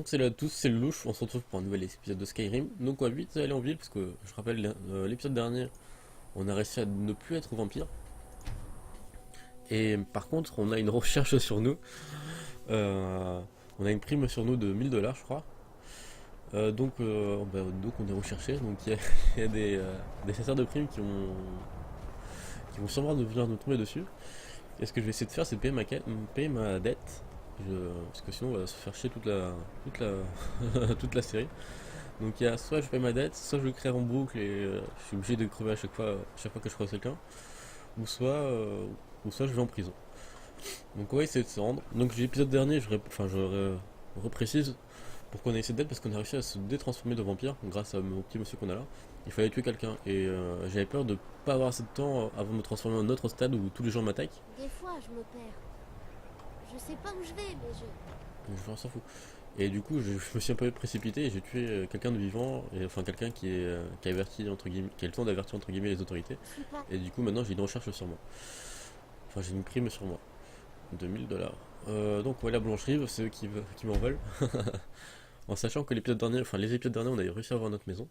Donc salut à tous, c'est le Louche, on se retrouve pour un nouvel épisode de Skyrim. Donc on va vite aller en ville parce que je rappelle l'épisode dernier, on a réussi à ne plus être vampire. Et par contre, on a une recherche sur nous. Euh, on a une prime sur nous de 1000 $ je crois. Donc on est recherché. Donc il y a, il y a des chasseurs de primes qui vont sûrement venir nous tomber dessus. Et ce que je vais essayer de faire, c'est de payer ma dette. Parce que sinon on va se faire chier toute la série. Donc il y a soit je paye ma dette, soit je le crève en boucle et je suis obligé de crever à chaque fois que je croise quelqu'un, ou soit je vais en prison. Donc on va essayer de se rendre. Donc l'épisode dernier, je reprécise pourquoi on a essayé de dette, parce qu'on a réussi à se détransformer de vampire grâce au petit monsieur qu'on a là. Il fallait tuer quelqu'un et j'avais peur de pas avoir assez de temps avant de me transformer en un autre stade où tous les gens m'attaquent. Des fois, je me perds. Je sais pas où je vais, mais Je s'en fous. Et du coup, je me suis un peu précipité et j'ai tué quelqu'un de vivant, et enfin quelqu'un qui a averti entre guillemets, qui a le temps d'avertir entre guillemets les autorités. je suis pas... Et du coup, maintenant j'ai une recherche sur moi. Enfin, j'ai une prime sur moi de 1000 $. Donc, ouais, la blancherie, c'est eux qui m'en veulent. En sachant que les épisodes derniers, on avait réussi à avoir notre maison,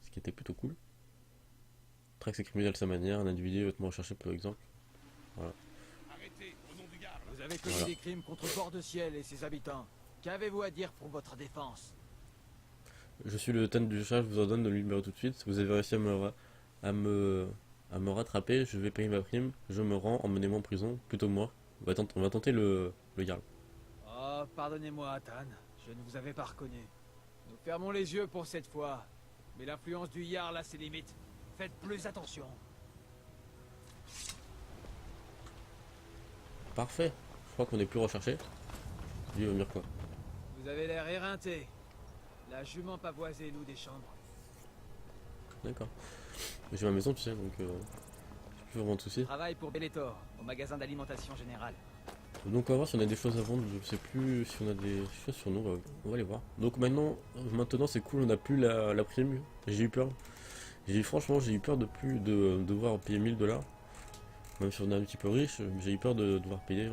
ce qui était plutôt cool. Trax et criminel de sa manière, un individu hautement recherché par exemple. Voilà. Arrêtez, au nom du garde. Vous avez commis Voilà. des crimes contre Port-de-Ciel et ses habitants. Qu'avez-vous à dire pour votre défense? Je suis le lieutenant du chat, je vous ordonne de le libérer tout de suite. Vous avez réussi à me, à me rattraper, je vais payer ma prime, je me rends, emmenez-moi en prison, plutôt moi. On va tenter le Jarl. Oh, pardonnez-moi, Athan. Je ne vous avais pas reconnu. Nous fermons les yeux pour cette fois. Mais l'influence du Jarl a ses limites. Faites plus attention. Parfait, je crois qu'on est plus recherché. Lui il va me dire quoi? Vous avez l'air éreinté. La jument pavoisée loue des chambres. D'accord. J'ai ma maison, tu sais, donc j'ai plus vraiment de soucis. Travaille pour Bellator, au magasin d'alimentation générale. Donc on va voir si on a des choses à vendre, je sais plus si on a des choses sur nous, on va aller voir. Donc maintenant c'est cool, on a plus la prime, j'ai eu peur. Franchement j'ai eu peur de plus de devoir payer 1000 $. Même si on est un petit peu riche, j'ai eu peur de devoir payer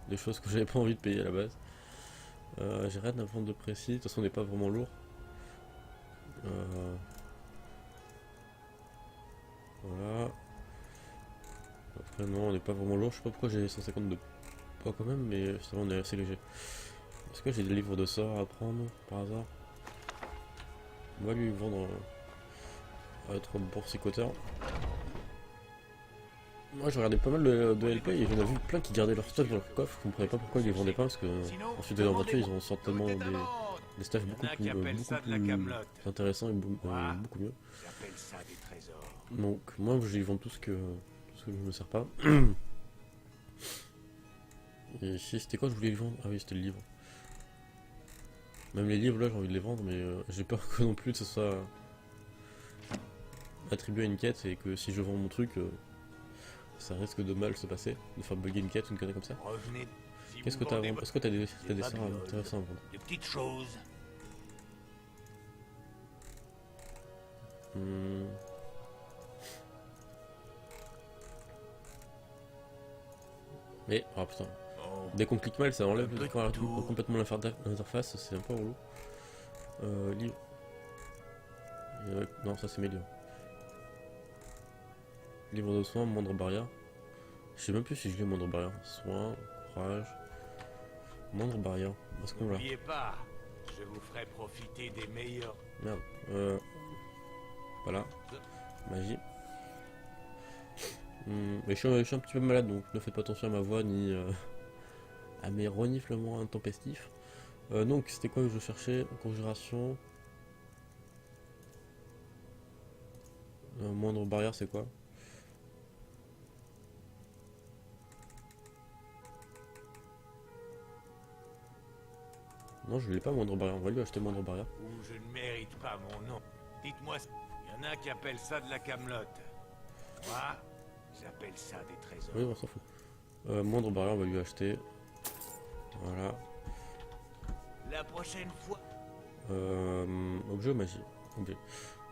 des choses que j'avais pas envie de payer à la base. J'ai rien à vendre de précis, de toute façon on n'est pas vraiment lourd. Voilà. Après non, on n'est pas vraiment lourd, je sais pas pourquoi j'ai 150 de poids quand même, mais ça va, on est assez léger. Est-ce que j'ai des livres de sorts à prendre par hasard? On va lui vendre à être boursicoteur. Moi je regardais pas mal de LP et j'en ai vu plein qui gardaient leur stuff dans leur coffre, je comprenais pas pourquoi ils les vendaient pas, parce que ensuite de l'aventure ils ont certainement des stuffs beaucoup plus intéressants et beaucoup mieux. J'appelle ça des trésors. Donc moi j'y vends tout ce que je me sers pas. Et ici c'était quoi je voulais vendre? Ah oui c'était le livre. Même les livres là j'ai envie de les vendre, mais j'ai peur que non plus que ce soit attribué à une quête et que si je vends mon truc ça risque de mal se passer, de faire bugger une quête ou une connerie comme ça. Revenez. Si Qu'est-ce vous que t'as à vendez vendre? Est-ce que t'as des des sorts babioles, intéressants à vendre? des petites choses. Hmm. Mais, oh putain, Oh, dès qu'on clique mal ça enlève Un peu de tout. complètement l'interface, c'est un peu relou. Livre. Non ça c'est mes livres. Livre de soins, moindre barrière. Je sais même plus si je lis moindre barrière. Soins, courage, moindre barrière. Est-ce qu'on l'a? n'oubliez pas, je vous ferai profiter des meilleurs. Merde. Voilà. Magie. Mais je suis un petit peu malade, donc ne faites pas attention à ma voix ni à mes reniflements intempestifs. Donc c'était quoi que je cherchais? Conjuration. Moindre barrière c'est quoi? Non je l'ai pas moindre barrière, on va lui acheter moindre barrière. Ou je ne mérite pas mon nom. Dites-moi, il y en a qui appellent ça de la camelote. Moi, j'appelle ça des trésors. Oui on s'en fout. Moindre barrière on va lui acheter. Voilà. La prochaine fois. Objet magie. Objet.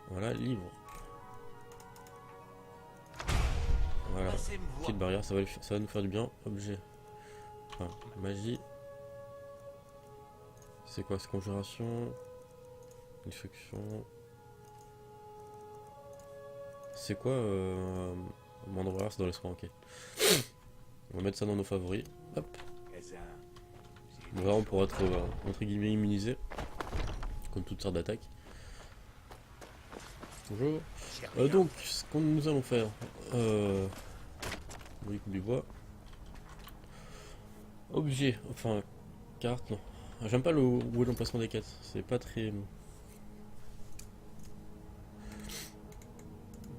Voilà, livre. Voilà. Passez me voir. Petite barrière, ça va nous faire du bien. Objet. Enfin, magie. C'est quoi? C'est conjuration. Destruction. C'est quoi Mandorlar, c'est dans les soins, ok. On va mettre ça dans nos favoris. Hop. Vraiment pour être entre guillemets immunisé. Comme toutes sortes d'attaques. Bonjour. Donc, ce que nous allons faire. Brique du bois. Objet, enfin, carte, non. J'aime pas où est l'emplacement des quêtes. C'est pas très.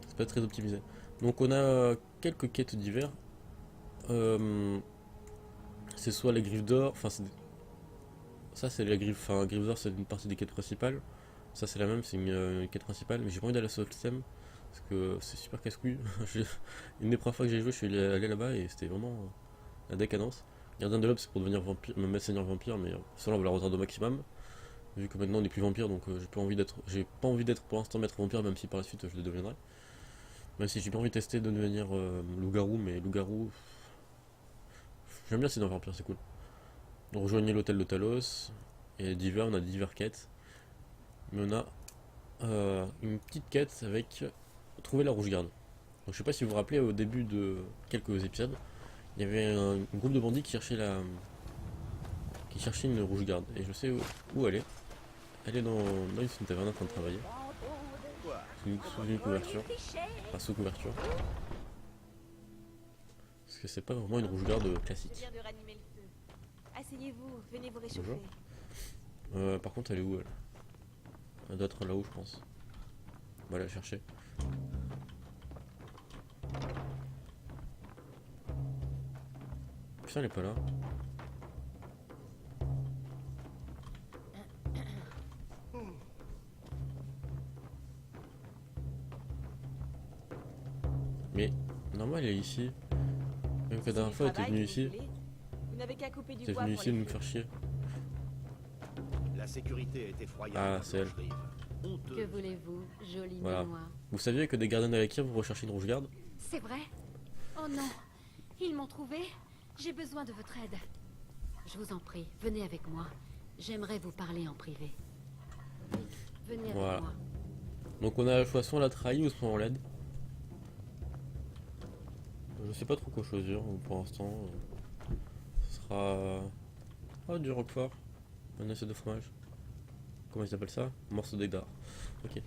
C'est pas très optimisé. Donc, on a quelques quêtes divers. C'est soit les griffes d'or, enfin, ça c'est les griffes, enfin, griffes d'or c'est une partie des quêtes principales. Ça c'est la même, c'est une quête principale, mais j'ai pas envie d'aller sur le système parce que c'est super casse-couille. Une des premières fois que j'ai joué, je suis allé là-bas et c'était vraiment la décadence. Gardien de l'Aube c'est pour devenir vampire, me mettre seigneur vampire, mais cela on va la retarder au maximum. Vu que maintenant on n'est plus vampire, donc j'ai pas envie d'être pour l'instant maître vampire, même si par la suite je le deviendrai. Même si j'ai pas envie de tester de devenir loup-garou, mais loup-garou, j'aime bien seigneur vampire, c'est cool. Donc rejoignez l'hôtel de Talos, et divers, on a divers quêtes. Mais on a une petite quête avec trouver la rouge garde. Donc je sais pas si vous vous rappelez au début de quelques épisodes, il y avait un groupe de bandits qui cherchait une rouge garde. Et je sais où elle est. Elle est dans une taverne en train de travailler. Sous une couverture. Enfin sous couverture. Parce que c'est pas vraiment une rouge garde classique. Asseyez-vous, venez vous réchauffer. Par contre elle est où elle? Elle doit être là-haut je pense. On va la chercher. Putain elle est pas là. Mais normalement elle est ici. Même que la dernière fois elle était venue ici. Vous n'avez qu'à couper du Elle est bois venue pour ici les nous feux. faire chier. La sécurité est effroyable. Ah, c'est elle. Honteux. Que voulez-vous, jolie Voilà. manoir? Vous saviez que des gardiens d'Alekir vous recherchez une rouge garde? C'est vrai? Oh non, ils m'ont trouvé. J'ai besoin de votre aide. Je vous en prie, venez avec moi. J'aimerais vous parler en privé. Oui, venez avec Voilà. moi. Donc on a le choix soit on la trahit ou soit on l'aide. Je sais pas trop quoi choisir pour l'instant. Ce sera. Oh du roquefort. Un assiette de fromage. Comment ils appellent ça? Morceau d'Egdar. Ok.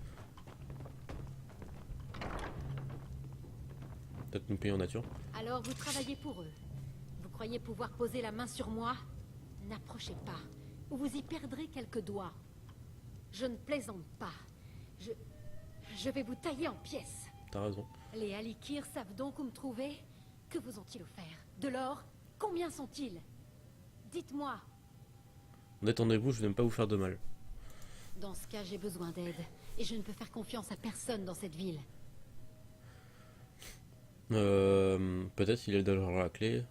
Peut-être nous payer en nature. Alors vous travaillez pour eux. Vous croyez pouvoir poser la main sur moi? N'approchez pas, ou vous y perdrez quelques doigts. Je ne plaisante pas. Je vais vous tailler en pièces. T'as raison. Les Alikir savent donc où me trouver? Que vous ont-ils offert? De l'or? Combien sont-ils? Dites-moi. Détendez-vous, je n'aime pas vous faire de mal. Dans ce cas, j'ai besoin d'aide. Et je ne peux faire confiance à personne dans cette ville. Peut-être qu'il est déjà la clé.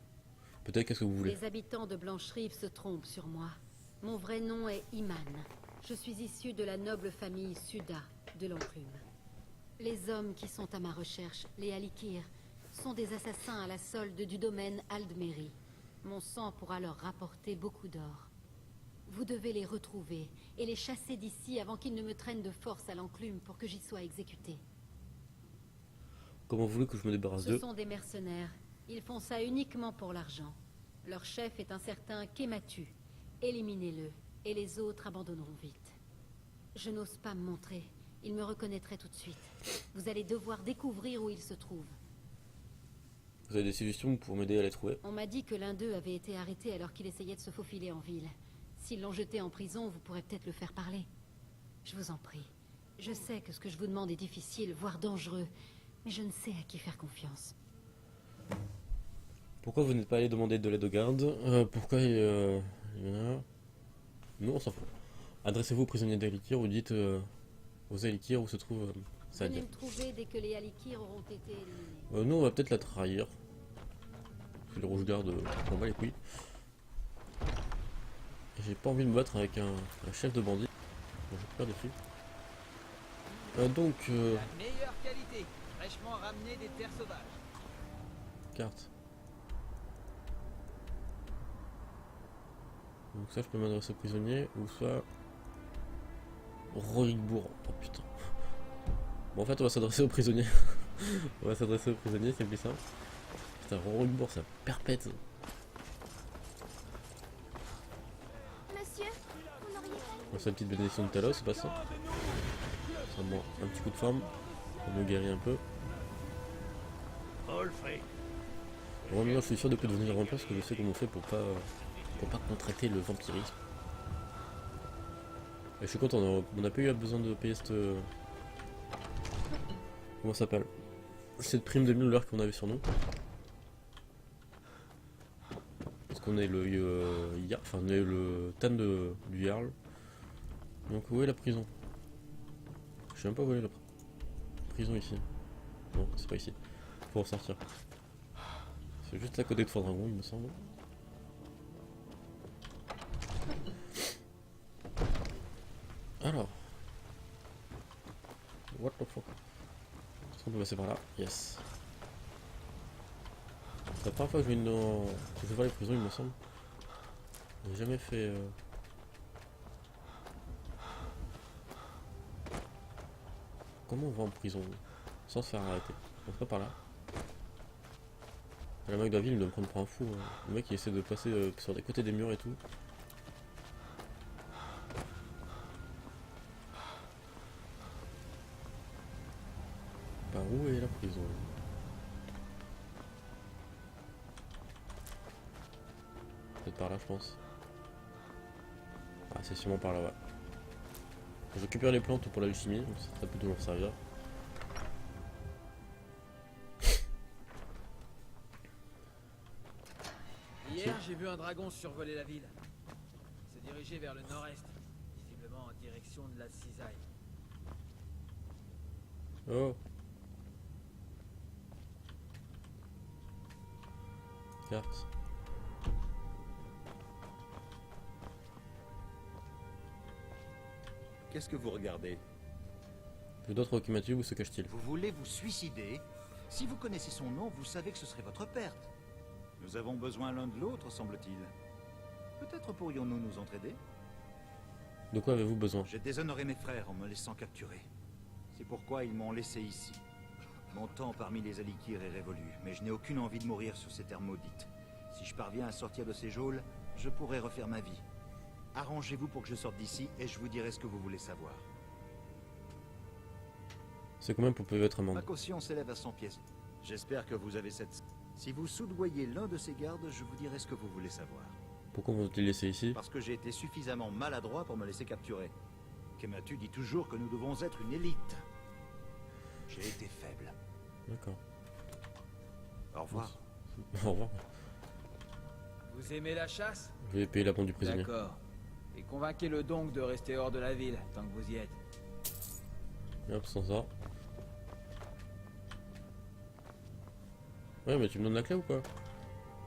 Peut-être qu'est-ce que vous voulez. Les habitants de Blancherive se trompent sur moi. Mon vrai nom est Iman. Je suis issu de la noble famille Suda de l'Enclume. Les hommes qui sont à ma recherche, les Alikir, sont des assassins à la solde du domaine Aldmeri. Mon sang pourra leur rapporter beaucoup d'or. Vous devez les retrouver et les chasser d'ici avant qu'ils ne me traînent de force à l'Enclume pour que j'y sois exécuté. Comment vous voulez que je me débarrasse Ce d'eux? sont des mercenaires. Ils font ça uniquement pour l'argent. Leur chef est un certain Kematu. Éliminez-le, et les autres abandonneront vite. Je n'ose pas me montrer. Ils me reconnaîtraient tout de suite. Vous allez devoir découvrir où ils se trouvent. Vous avez des suggestions pour m'aider à les trouver? On m'a dit que l'un d'eux avait été arrêté alors qu'il essayait de se faufiler en ville. S'ils l'ont jeté en prison, vous pourrez peut-être le faire parler. Je vous en prie. Je sais que ce que je vous demande est difficile, voire dangereux, mais je ne sais à qui faire confiance. Pourquoi vous n'êtes pas allé demander de l'aide aux gardes? Pourquoi il y en a... Nous on s'en fout. Adressez-vous aux prisonniers d'Alikir ou dites aux Alikir où se trouve Venez Sadia. me trouver dès que les Alikir auront été éliminés. Nous on va peut-être la trahir. Parce que les rouges gardes, on va les couilles. J'ai pas envie de me battre avec un chef de bandit. Bon, j'ai peur des filles. Donc, La meilleure qualité, fraîchement ramené des terres sauvages. carte. Donc ça je peux m'adresser aux prisonniers ou soit Rorikbourg. Oh putain. Bon en fait on va s'adresser aux prisonniers. On va s'adresser aux prisonniers, c'est plus simple. Putain Rorikbourg ça perpète. Monsieur, vous n'auriez pas... On fait la petite bénédiction de Talos, c'est pas ça. Ça bon, un petit coup de forme. On me guérit un peu. Olfrey. Bon maintenant je suis sûr de plus devenir vampire parce que je sais comment on fait pour pas contracter le vampirisme. Et je suis content, on n'a pas eu besoin de payer cette... Comment ça s'appelle? Cette prime de 1000 $ qu'on avait sur nous. Parce qu'on est le enfin on est le Tan du Jarl. Donc où est la prison? Je sais même pas où est la prison ici. Non, c'est pas ici. Faut ressortir. C'est juste à côté de Fort Dragon, il me semble. Alors. What the fuck? Est-ce qu'on peut passer par là? Yes. C'est la première fois que je viens que je vois les prisons, il me semble. J'ai jamais fait... Comment on va en prison sans se faire arrêter? On se pas par là. Le mec de la ville il doit me prendre pour un fou. Le mec il essaie de passer sur les côtés des murs et tout. Par où est la prison? Peut-être par là je pense. Ah c'est sûrement par là ouais. Je récupère les plantes pour l'alchimie, donc ça peut toujours servir. Hier, j'ai vu un dragon survoler la ville. Il s'est dirigé vers le nord-est, visiblement en direction de la cisaille. Oh. Carte. Qu'est-ce que vous regardez? Le d'autres Okimatu, où se cache-t-il? Vous voulez vous suicider? Si vous connaissez son nom, vous savez que ce serait votre perte. Nous avons besoin l'un de l'autre, semble-t-il. Peut-être pourrions-nous nous entraider? De quoi avez-vous besoin? J'ai déshonoré mes frères en me laissant capturer. C'est pourquoi ils m'ont laissé ici. Mon temps parmi les Alikir est révolu, mais je n'ai aucune envie de mourir sur ces terres maudites. Si je parviens à sortir de ces geôles, je pourrai refaire ma vie. Arrangez-vous pour que je sorte d'ici et je vous dirai ce que vous voulez savoir. C'est combien pour payer votre amende? Ma caution s'élève à 100 pièces. J'espère que vous avez cette... Si vous soudoyez l'un de ces gardes, je vous dirai ce que vous voulez savoir. Pourquoi vous laissé ici? Parce que j'ai été suffisamment maladroit pour me laisser capturer. Kematu dit toujours que nous devons être une élite. J'ai été faible. D'accord. Au revoir. Au revoir. Vous aimez la chasse? Je vais payer l'amende du prisonnier. D'accord. Et convainquez-le donc de rester hors de la ville, tant que vous y êtes. Et hop, sans ça. Ouais, mais tu me donnes la clé ou quoi?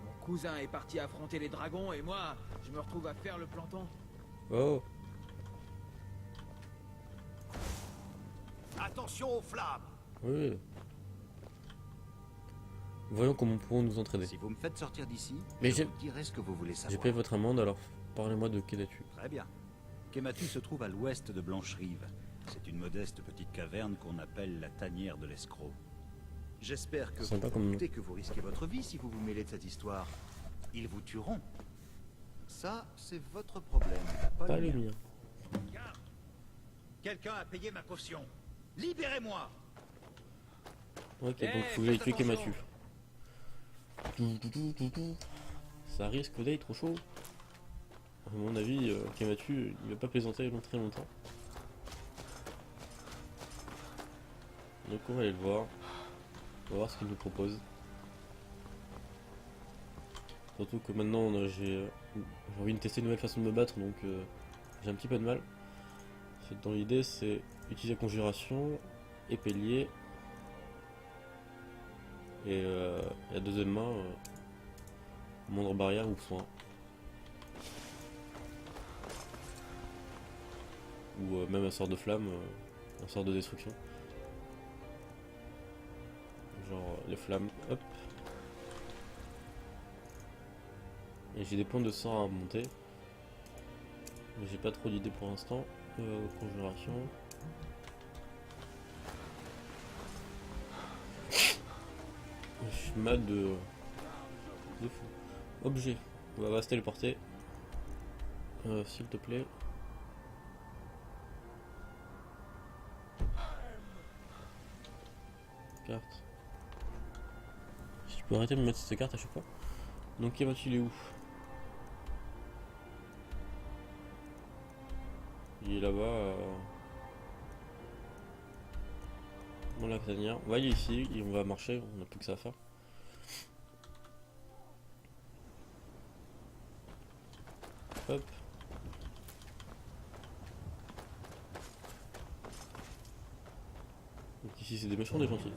Mon cousin est parti affronter les dragons et moi, je me retrouve à faire le planton. Oh. Attention aux flammes! Oui. Voyons comment nous pouvons nous entraider. Si vous me faites sortir d'ici, Mais je vous dirai ce que vous voulez j'ai savoir. payé votre amende, alors parlez-moi de Kedatu. Très bien. Kematu se trouve à l'ouest de Blancherive. C'est une modeste petite caverne qu'on appelle la tanière de l'escroc. J'espère que Sympa vous comme nom. doutez que vous risquez votre vie si vous vous mêlez de cette histoire. Ils vous tueront. Ça, c'est votre problème, pas Pas le le mien. mien. Garde. Quelqu'un a payé ma caution. Libérez-moi. Ok, Eh, donc faut que j'aille faites tuer attention. Kematu. Ça risque d'être trop chaud. À mon avis, Kematu, il va pas plaisanter très longtemps. Donc on va aller le voir. On va voir ce qu'il nous propose. Surtout que maintenant j'ai envie de tester une nouvelle façon de me battre, donc j'ai un petit peu de mal. Dans l'idée, c'est utiliser conjuration, épée liée, et la deuxième main, moindre barrière ou soin. Ou même un sort de flamme, un sort de destruction. Genre les flammes, hop. Et j'ai des points de sang à monter. Mais j'ai pas trop d'idées pour l'instant. Conjuration. Je suis mal de fou. Objet. On va se téléporter. S'il te plaît. Carte. Si tu peux arrêter de me mettre cette carte à chaque fois. Donc Eva, il est où? Il est là-bas. Voilà, Xania. On va aller ici et on va marcher. On n'a plus que ça à faire. Hop. Donc ici c'est des méchants, des gentils.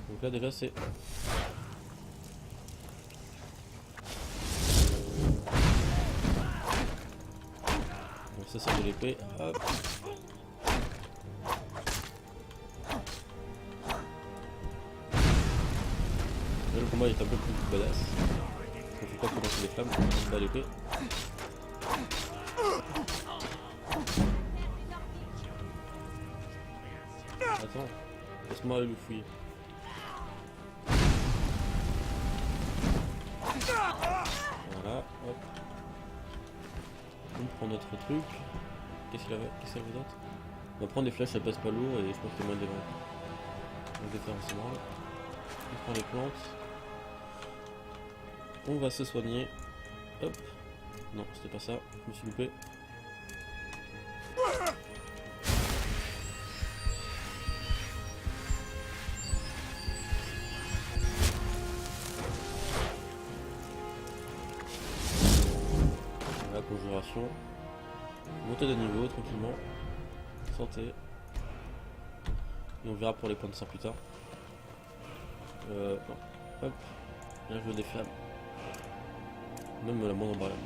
Donc là déjà c'est... Donc ça c'est de l'épée. Hop. Là le combat est un peu plus badass. Il faut pas commencer les flammes, on va l'épée. Attends, laisse-moi aller le fouiller. Voilà, hop. On prend notre truc. Qu'est-ce qu'il avait d'autre? On va prendre des flèches, ça passe pas lourd et je pense que c'est moins démarrer. On va faire un sémaral. On prend les plantes. On va se soigner. Hop. Non, c'était pas ça. Je me suis loupé. Voilà, conjuration. Montée de niveau tranquillement. Santé. Et on verra pour les points de sang plus tard. Non. Hop. Là je veux des flammes. Même la moindre barrière.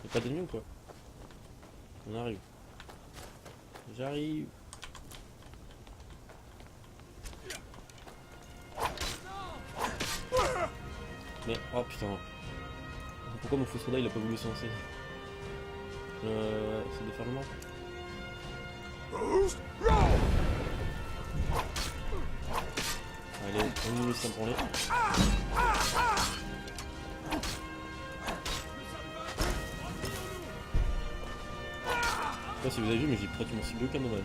Y'a pas d'ennemis ou quoi? On arrive. J'arrive. Mais oh putain. Pourquoi mon faux soldat il a pas voulu se lancer? C'est déferlement. Allez, on y met ça pour les. Je sais pas si vous avez vu, mais j'ai pratiquement ciblé aucun dommage.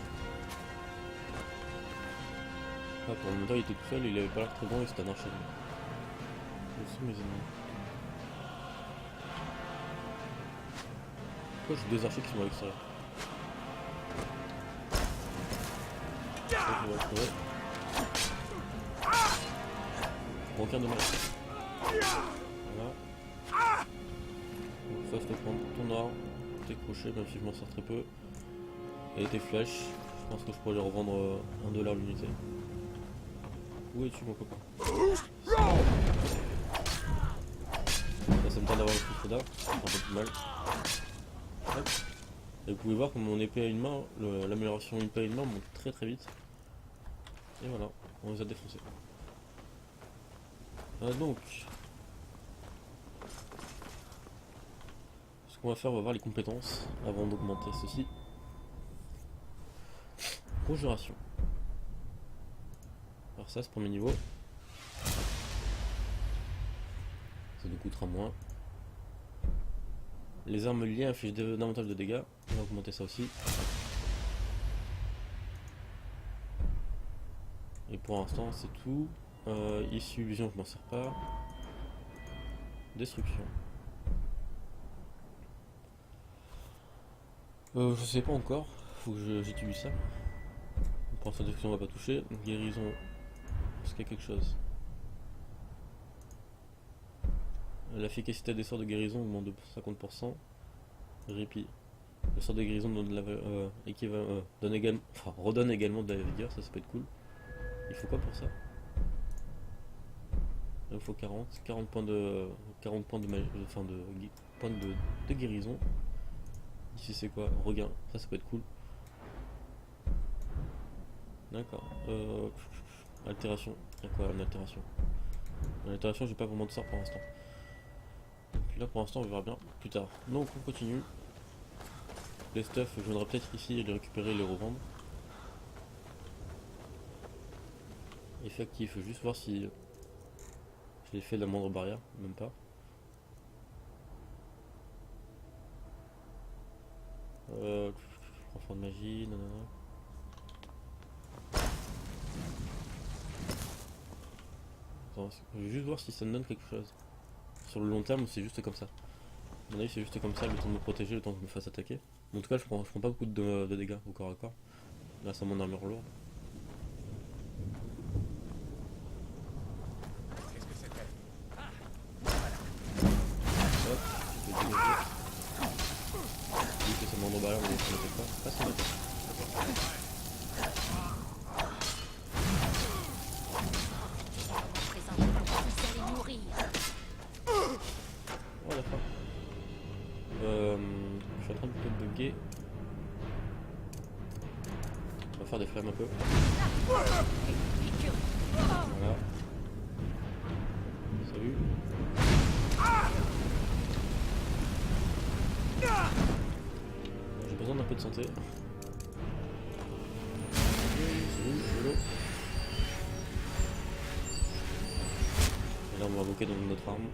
Ah, pour le moment il était tout seul, il avait pas l'air très bon et c'était un archer. Où sont mes ennemis? Pourquoi j'ai deux archers qui sont à l'extérieur? Je vais le retrouver. Aucun dommage. Voilà. Donc ça, je te prends ton or, tes crochets, même si je m'en sors très peu. Et tes flèches. Je pense que je pourrais les revendre $1 l'unité. Où es-tu mon copain? Là, ça me tente d'avoir le coup de soda, c'est un peu plus mal. Hop. Et vous pouvez voir que mon épée à une main, l'amélioration épée à une main monte très très vite. Et voilà, on les a défoncés. Donc, ce qu'on va faire, on va voir les compétences avant d'augmenter ceci. Conjuration. Alors ça, c'est premier niveau. Ça nous coûtera moins. Les armes liées infligent davantage de dégâts. On va augmenter ça aussi. Et pour l'instant, c'est tout. Ici, illusion, je m'en sers pas. Destruction. Je sais pas encore. Faut que j'utilise ça. Pour l'instant, destruction, on va pas toucher. Guérison. Est-ce qu'il y a quelque chose? L'efficacité des sorts de guérison augmente de 50%. Répit. Le sort de guérison donne redonne également de la vigueur, ça peut être cool. Il faut quoi pour ça? Il faut 40 points de points de guérison. Ici c'est quoi? Regain, ça peut être cool. D'accord. Altération. Il y a quoi une altération? Dans l'itération, j'ai pas vraiment de sort pour l'instant. Donc là pour l'instant on verra bien plus tard. Donc on continue. Les stuff, je viendrai peut-être ici et les récupérer et les revendre. Effectif, juste voir si j'ai fait la moindre barrière, même pas. Enfant de magie, nanana. Attends, je vais juste voir si ça me donne quelque chose. Sur le long terme, c'est juste comme ça. À mon avis, c'est juste comme ça, le temps de me protéger, le temps que je me fasse attaquer. En tout cas, je prends pas beaucoup de dégâts au corps à corps. Grâce à mon armure lourde. Qu'est-ce que c'était? Hop, je vais dégager. Je dis que c'est mon barrière, mais ça ne fait pas. Ah, c'est bon. Oh la fin. Je suis en train de me bugger. On va faire des flammes un peu. Voilà. Salut. J'ai besoin d'un peu de santé. Salut, hello. Et là on va invoquer dans notre arme.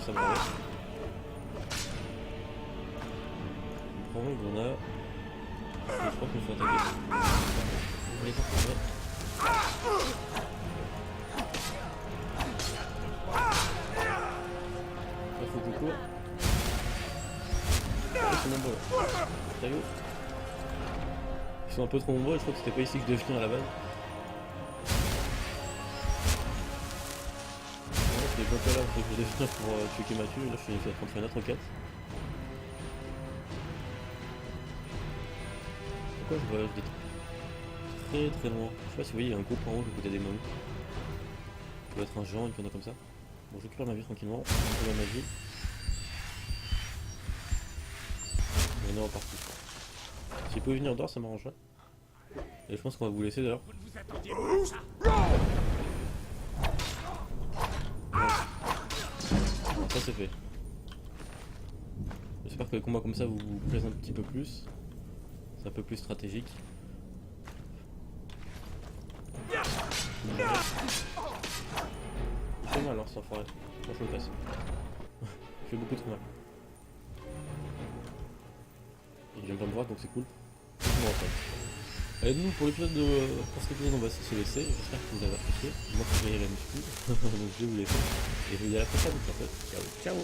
Ça va aller. On prend une grenade. Je crois qu'il faut attaquer. On va les faire tomber. Là faut que je cours. Ils sont nombreux. Salut. Ils sont un peu trop nombreux, je crois que c'était pas ici que je devais venir à la base. Je suis pas là parce que je devais venir pour tuer Mathieu, là je suis en train de faire une autre quête. Pourquoi je voyage de très loin? Je sais pas si vous voyez, il y a un gros point rouge à côté des mômes. Ça doit être un géant, une connerie comme ça. Bon, je récupère ma vie tranquillement, je récupère ma vie. Et on est reparti. Si vous pouvez venir dehors, ça m'arrangerait. Et je pense qu'on va vous laisser d'ailleurs. Vous ne vous attendiez pas à ça. Bon, ça c'est fait. J'espère que les combats comme ça vous plaisent un petit peu plus. C'est un peu plus stratégique. Il fait mal alors, cet enfoiré. Moi je le passe. Il fait beaucoup trop mal. Il vient pas me voir donc c'est cool. Bon, en fait. Allez, nous pour l'épisode pour cet épisode on va se laisser. J'espère que vous avez apprécié. Moi je vais y aller à la muscu. Donc je vais vous laisser. Et je vous dis à la prochaine en fait. Ciao. Ciao.